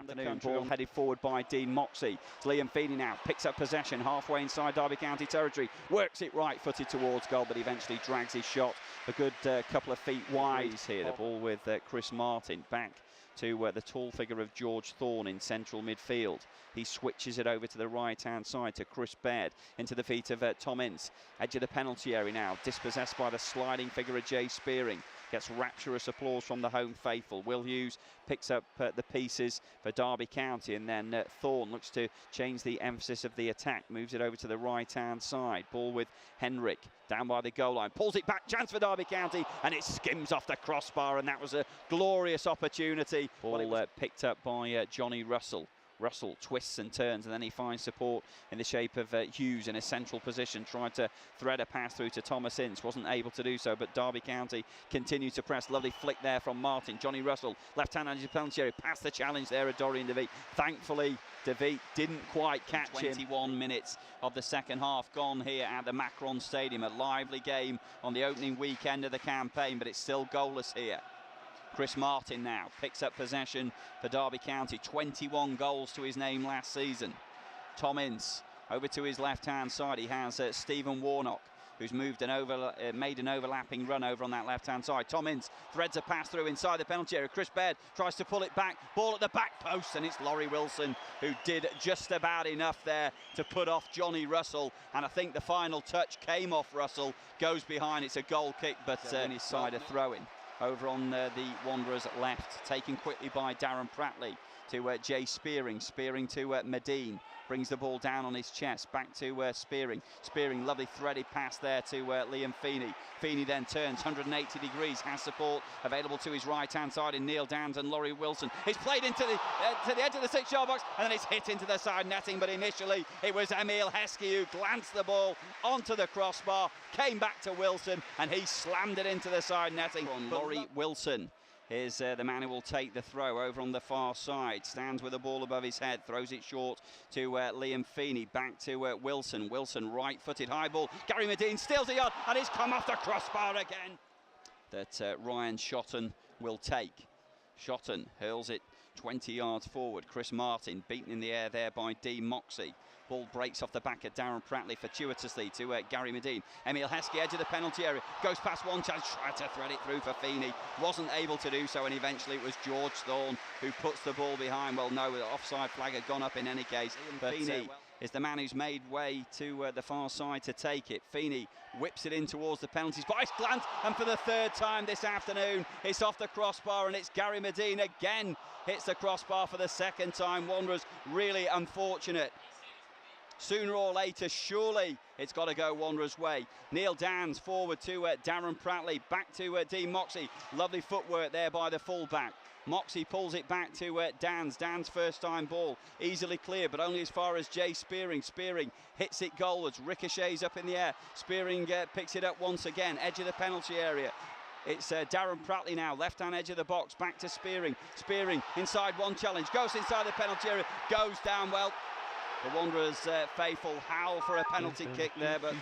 Afternoon, ball headed forward by Dean Moxey. It's Liam Feeney now, picks up possession halfway inside Derby County territory, works it right-footed towards goal, but eventually drags his shot a good couple of feet wide here. The ball with Chris Martin back to the tall figure of George Thorne in central midfield. He switches it over to the right-hand side to Chris Baird, into the feet of Tom Ince. Edge of the penalty area now, dispossessed by the sliding figure of Jay Spearing. Gets rapturous applause from the home faithful. Will Hughes picks up the pieces for Derby County, and then Thorne looks to change the emphasis of the attack, moves it over to the right-hand side. Ball with Henrik down by the goal line, pulls it back, chance for Derby County, and it skims off the crossbar, and that was a glorious opportunity. Ball picked up by Johnny Russell. Russell twists and turns, and then he finds support in the shape of Hughes in a central position. Tried to thread a pass through to Thomas Ince, wasn't able to do so, but Derby County continued to press. Lovely flick there from Martin. Johnny Russell, left-hand edge of penalty area, passed the challenge there at Dorian DeVeet. Thankfully, DeVeet didn't quite catch him. 21 minutes of the second half gone here at the Macron Stadium. A lively game on the opening weekend of the campaign, but it's still goalless here. Chris Martin now picks up possession for Derby County. 21 goals to his name last season. Tom Ince over to his left-hand side. He has Stephen Warnock, who's made an overlapping run over on that left-hand side. Tom Ince threads a pass through inside the penalty area. Chris Baird tries to pull it back. Ball at the back post, and it's Laurie Wilson who did just about enough there to put off Johnny Russell. And I think the final touch came off Russell. Goes behind. It's a goal kick, but on his side a throw-in. Over on the Wanderers left, taken quickly by Darren Pratley to Jay Spearing. Spearing to Medine, brings the ball down on his chest, back to Spearing. Spearing, lovely threaded pass there to Liam Feeney. Feeney then turns 180 degrees, has support available to his right-hand side in Neil Downs and Laurie Wilson. It's played into the edge of the 6-yard box, and then it's hit into the side netting, but initially it was Emil Heskey who glanced the ball onto the crossbar, came back to Wilson, and he slammed it into the side netting. Laurie Wilson is the man who will take the throw over on the far side. Stands with the ball above his head, throws it short to Liam Feeney, back to Wilson. Wilson right-footed high ball. Gary Medine steals a yard, and it's come off the crossbar again. That Ryan Shotton will take. Shotton hurls it 20 yards forward. Chris Martin beaten in the air there by Dean Moxey. Ball breaks off the back of Darren Pratley fortuitously to Gary Medine. Emil Heskey, edge of the penalty area, goes past one chance, tried to thread it through for Feeney, wasn't able to do so, and eventually it was George Thorne who puts the ball behind. Well, no, the offside flag had gone up in any case, but Feeney is the man who's made way to the far side to take it. Feeney whips it in towards the penalty spot. It's glanced, and for the third time this afternoon, it's off the crossbar, and it's Gary Medine again hits the crossbar for the second time. Wanderers really unfortunate. Sooner or later, surely it's got to go Wanderers' way. Neil Downs forward to Darren Pratley, back to Dean Moxey. Lovely footwork there by the fullback. Moxey pulls it back to Downs. Downs' first time ball, easily clear, but only as far as Jay Spearing. Spearing hits it goalwards, ricochets up in the air. Spearing picks it up once again, edge of the penalty area. It's Darren Pratley now, left-hand edge of the box, back to Spearing. Spearing inside one challenge, goes inside the penalty area, goes down. Well, the Wanderers faithful howl for a penalty kick there, but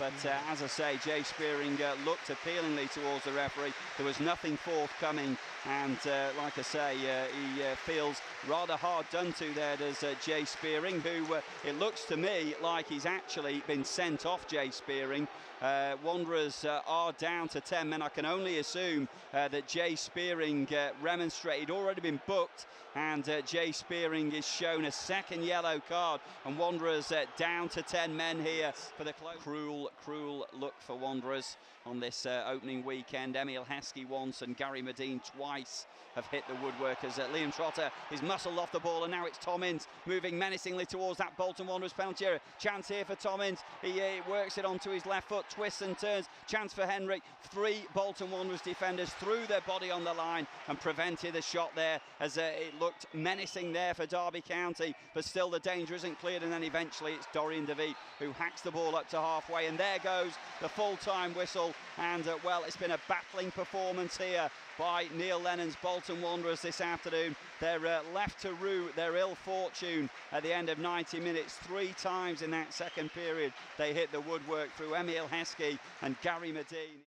as I say, Jay Spearing looked appealingly towards the referee. There was nothing forthcoming, and like I say, he feels rather hard done to there, does Jay Spearing, who it looks to me like he's actually been sent off. Jay Spearing. Wanderers are down to 10 men. I can only assume that Jay Spearing remonstrated. He'd already been booked, and Jay Spearing is shown a second yellow card, and Wanderers down to 10 men here for the close. Cruel look for Wanderers on this opening weekend. Emil Heskey once and Gary Medine twice have hit the woodwork as Liam Trotter is muscled off the ball, and now it's Tom Ince moving menacingly towards that Bolton Wanderers penalty area. Chance here for Tom Ince. He works it onto his left foot, twists and turns. Chance for Henrik. 3 Bolton Wanderers defenders threw their body on the line and prevented the shot there, as it looked menacing there for Derby County, but still the danger isn't cleared, and then eventually it's Dorian DeVeet who hacks the ball up to halfway, and there goes the full-time whistle. And well, it's been a battling performance here by Neil Lennon's Bolton Wanderers this afternoon. They're left to rue their ill fortune at the end of 90 minutes. 3 times in that second period they hit the woodwork through Emil Heskey and Gary Medine.